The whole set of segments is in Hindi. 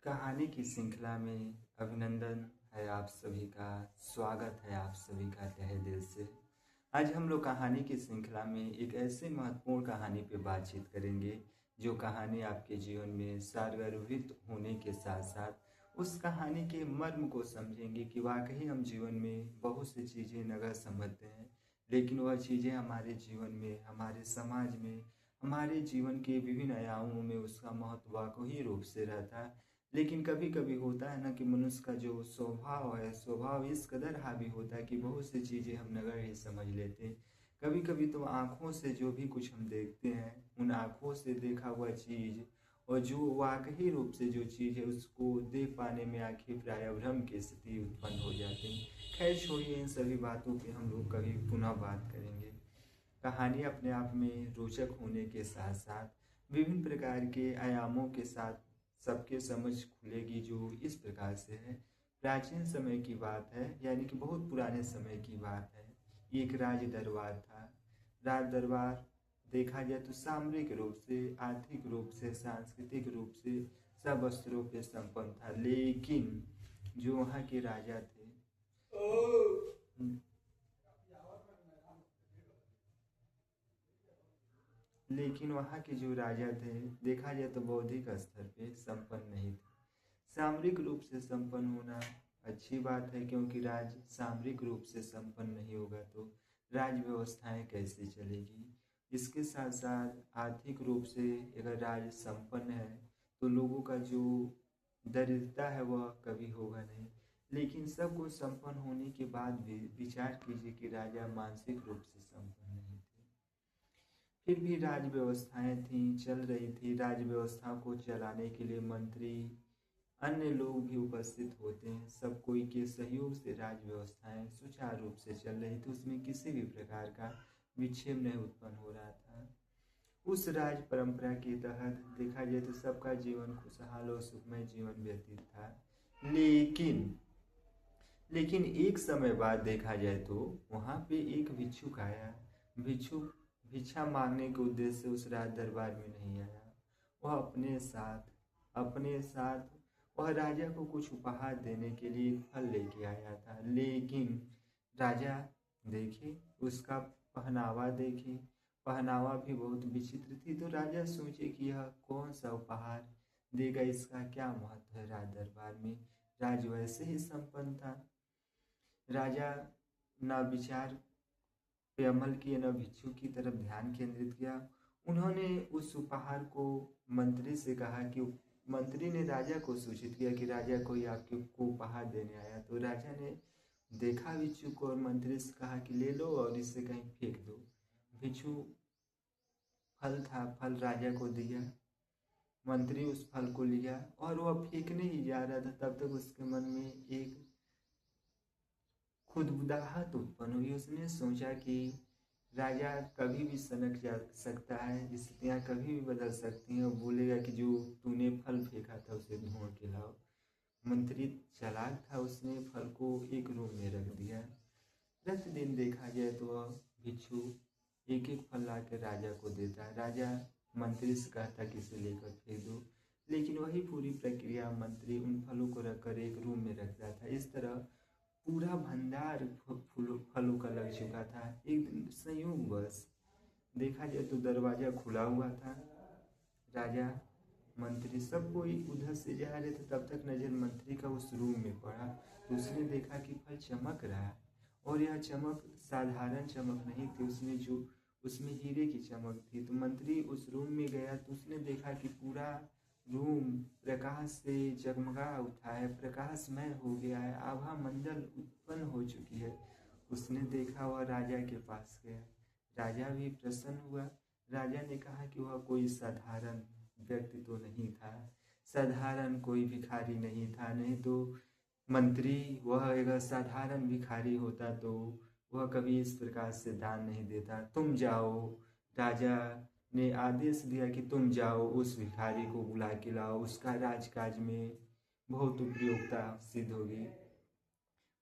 कहानी की श्रृंखला में अभिनंदन है आप सभी का। स्वागत है आप सभी का तहे दिल से। आज हम लोग कहानी की श्रृंखला में एक ऐसे महत्वपूर्ण कहानी पे बातचीत करेंगे जो कहानी आपके जीवन में सारगर्भित होने के साथ साथ उस कहानी के मर्म को समझेंगे कि वाकई हम जीवन में बहुत सी चीज़ें नगर समझते हैं, लेकिन वह चीज़ें हमारे जीवन में, हमारे समाज में, हमारे जीवन के विभिन्न आयामों में उसका महत्व वाकई रूप से रहता है। लेकिन कभी कभी होता है ना कि मनुष्य का जो स्वभाव है, स्वभाव इस कदर हावी होता है कि बहुत सी चीज़ें हम नगर ही समझ लेते हैं। कभी कभी तो आँखों से जो भी कुछ हम देखते हैं, उन आँखों से देखा हुआ चीज़ और जो वाकई रूप से जो चीज़ है उसको देख पाने में आखिर प्राय भ्रम की स्थिति उत्पन्न हो जाती है। खैर छोड़िए, इन सभी बातों पे हम लोग कभी पुनः बात करेंगे। कहानी अपने आप में रोचक होने के साथ साथ विभिन्न प्रकार के आयामों के साथ सबके समझ खुलेगी, जो इस प्रकार से है। प्राचीन समय की बात है, यानी कि बहुत पुराने समय की बात है। एक राज दरबार था। राज दरबार देखा जाए तो सामरिक रूप से, आर्थिक रूप से, सांस्कृतिक रूप से सब स्तरों पे संपन्न था। लेकिन जो वहाँ के राजा थे, लेकिन वहाँ के जो राजा थे देखा जाए तो बौद्धिक स्तर पे संपन्न नहीं थे। सामरिक रूप से संपन्न होना अच्छी बात है, क्योंकि राज्य सामरिक रूप से संपन्न नहीं होगा तो राज्य व्यवस्थाएं कैसे चलेगी। इसके साथ साथ आर्थिक रूप से अगर राज्य संपन्न है तो लोगों का जो दरिद्रता है वह कभी होगा नहीं। लेकिन सब कुछ संपन्न होने के बाद भी विचार कीजिए कि राजा मानसिक रूप से संपन्न नहीं थे। फिर भी राज व्यवस्थाएं थीं, चल रही थी। राज व्यवस्था को चलाने के लिए मंत्री, अन्य लोग भी उपस्थित होते हैं। सब कोई के सहयोग से राज व्यवस्थाएं सुचारू रूप से चल रही थी। उसमें किसी भी प्रकार का विक्षेप नहीं उत्पन्न हो रहा था। उस राज परंपरा के तहत देखा जाए तो सबका जीवन खुशहाल और सुखमय जीवन व्यतीत था। लेकिन लेकिन एक समय बाद देखा जाए तो वहां पे एक भिक्षुक आया। भिक्षुक भिक्षा मांगने के उद्देश्य से उस राज दरबार में नहीं आया। वह अपने साथ वह राजा को कुछ उपहार देने के लिए एक फल लेके आया था। लेकिन राजा देखे, उसका पहनावा देखे, पहनावा भी बहुत विचित्र थी। तो राजा सोचे कि यह कौन सा उपहार देगा, इसका क्या महत्व है राज दरबार में। राज वैसे ही संपन्न था। राजा न विचार पे अमल किए, न भिक्षु की तरफ ध्यान केंद्रित किया। उन्होंने उस उपहार को मंत्री से कहा कि मंत्री ने राजा को सूचित किया कि राजा कोई आपके को उपहार देने आया। तो राजा ने देखा भिक्षु को और मंत्री से कहा कि ले लो और इसे कहीं फेंक दो। भिक्षु फल था, फल राजा को दिया। मंत्री उस फल को लिया और वह फेंकने ही जा रहा था, तब तक उसके मन में एक खुदबुदाहट उत्पन्न हुई। उसने सोचा कि राजा कभी भी सनक जा सकता है, स्थितियाँ कभी भी बदल सकती हैं और बोलेगा कि जो तूने फल फेंका था उसे ढूंढ के लाओ। मंत्री चालाक था, उसने फल को एक रूम में रख दिया। प्रतिदिन देखा जाए तो वह भिक्षु एक एक फल ला कर राजा को देता। राजा मंत्री से कहता कि इसे लेकर फेंक दो, लेकिन वही पूरी प्रक्रिया मंत्री उन फलों को रखकर एक रूम में रखता था। इस तरह पूरा भंडार फलों का लग चुका था। एक दिन संयोगवश देखा जाए तो दरवाजा खुला हुआ था। राजा, मंत्री सब कोई उधर से जा रहे थे, तब तक नजर मंत्री का उस रूम में पड़ा। तो उसने देखा कि फल चमक रहा है और यह चमक साधारण चमक नहीं थी, उसमें हीरे की चमक थी। तो मंत्री उस रूम में गया तो उसने देखा कि पूरा रूम प्रकाश से जगमगा उठा है, प्रकाशमय हो गया है, आभा मंडल उत्पन्न हो चुकी है। उसने देखा, वह राजा के पास गया। राजा भी प्रसन्न हुआ। राजा ने कहा कि वह कोई साधारण व्यक्ति तो नहीं था, साधारण कोई भिखारी नहीं था। नहीं तो मंत्री वह अगर साधारण भिखारी होता तो वह कभी इस प्रकार से दान नहीं देता। तुम जाओ, राजा ने आदेश दिया कि तुम जाओ, उस भिखारी को बुला के लाओ, उसका राजकाज में बहुत उपयोगिता सिद्ध होगी।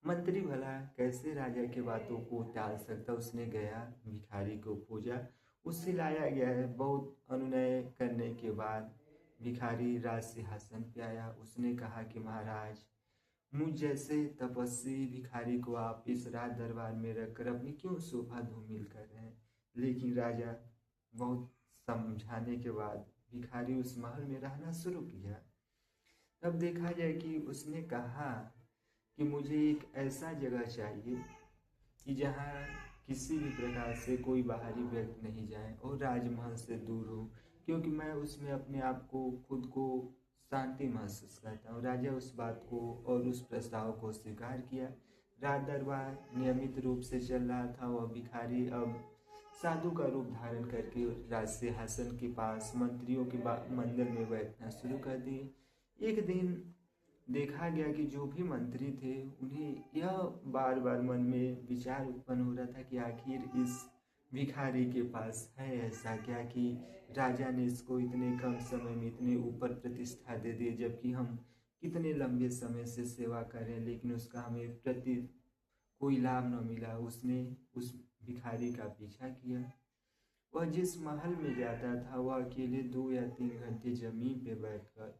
मंत्री भला कैसे राजा के बातों को टाल सकता। उसने गया, भिखारी को खोजा, उससे लाया गया है। बहुत अनुनय करने के बाद भिखारी राज सिंहासन पे आया। उसने कहा कि महाराज, मुझ जैसे तपस्वी भिखारी को आप इस राज दरबार में रखकर अपनी क्यों शोभा धूमिल कर रहे हैं। लेकिन राजा बहुत समझाने के बाद भिखारी उस महल में रहना शुरू किया। तब देखा जाए कि उसने कहा कि मुझे एक ऐसा जगह चाहिए कि जहाँ किसी भी प्रकार से कोई बाहरी व्यक्ति नहीं जाए और राजमहल से दूर हो, क्योंकि मैं उसमें अपने आप को खुद को शांति महसूस करता हूँ। राजा उस बात को और उस प्रस्ताव को स्वीकार किया। राज दरबार नियमित रूप से चल रहा था। वह भिखारी अब साधु का रूप धारण करके राज सिंहासन के पास मंत्रियों के मंदिर में बैठना शुरू कर दिए। एक दिन देखा गया कि जो भी मंत्री थे उन्हें यह बार बार मन में विचार उत्पन्न हो रहा था कि आखिर इस भिखारी के पास है ऐसा क्या कि राजा ने इसको इतने कम समय में इतने ऊपर प्रतिष्ठा दे दी, जबकि हम कितने लंबे समय से सेवा कर रहे हैं लेकिन उसका हमें कोई लाभ न मिला। उसने उस भिखारी का पीछा किया। वह जिस महल में जाता था वह अकेले 2 या 3 घंटे जमीन पे बैठकर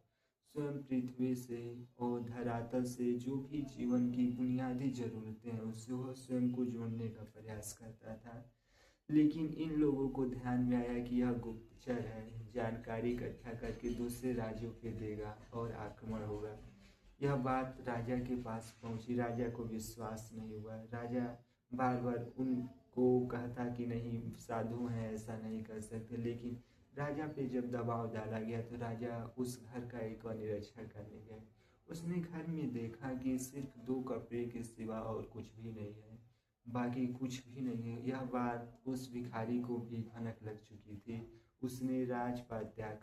स्वयं पृथ्वी से और धरातल से जो भी जीवन की बुनियादी ज़रूरतें हैं उससे वह स्वयं को जोड़ने का प्रयास करता था। लेकिन इन लोगों को ध्यान में आया कि यह गुप्तचर है, जानकारी इकट्ठा करके दूसरे राज्यों पे देगा और आक्रमण होगा। यह बात राजा के पास पहुंची। राजा को विश्वास नहीं हुआ। राजा बार बार उनको कहता कि नहीं, साधु हैं, ऐसा नहीं कर सकते। लेकिन राजा पे जब दबाव डाला गया तो राजा उस घर का एक और निरीक्षण करने गया। उसने घर में देखा कि सिर्फ 2 कपड़े के सिवा और कुछ भी नहीं है, बाकी कुछ भी नहीं है। यह बात उस भिखारी को भी भनक लग चुकी थी। उसने राजपाट त्याग